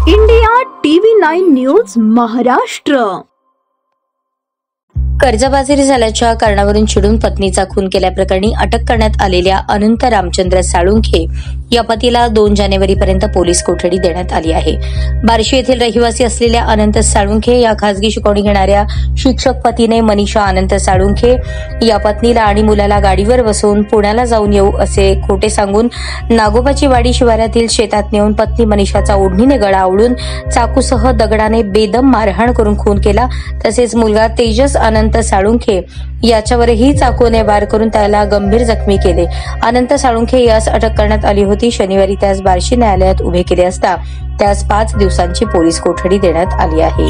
India TV 9 news Maharashtra. कर्जबाजारी झाल्याच्या कारणावरून चिडून पत्नीचा खून केल्याप्रकरणी अटक करण्यात आलेल्या अनंत रामचंद्र साळुंखे या पतीला 2 जानेवारीपर्यंत पोलीस कोठडी देण्यात आली आहे। बार्शी येथील रहिवासी असलेल्या अनंत साळुंखे या खासगी शिकवणी घेणाऱ्या शिक्षक पतीने मनीषा अनंत साळुंखे या पत्नीला आणि मुलाला गाडीवर बसवून पुण्याला जाऊन येऊ असे खोटे सांगून नागोबाची वाडी शिवारातील शेतात नेऊन पत्नी मनीषाचा ओढणीने गळा आवळून चाकूसह दगडाने बेदम मारहाण करून खून केला। तसेच मुलगा तेजस अनंत साळुंखे याच्यावरही चाकूने वार करून त्याला गंभीर जखमी केले। अनंत साळुंखे यास अटक करण्यात आली होती। शनिवारी त्यास बार्शी न्यायालयात उभे केले असता त्यास 5 दिवसांची पोलीस कोठडी देण्यात आली आहे।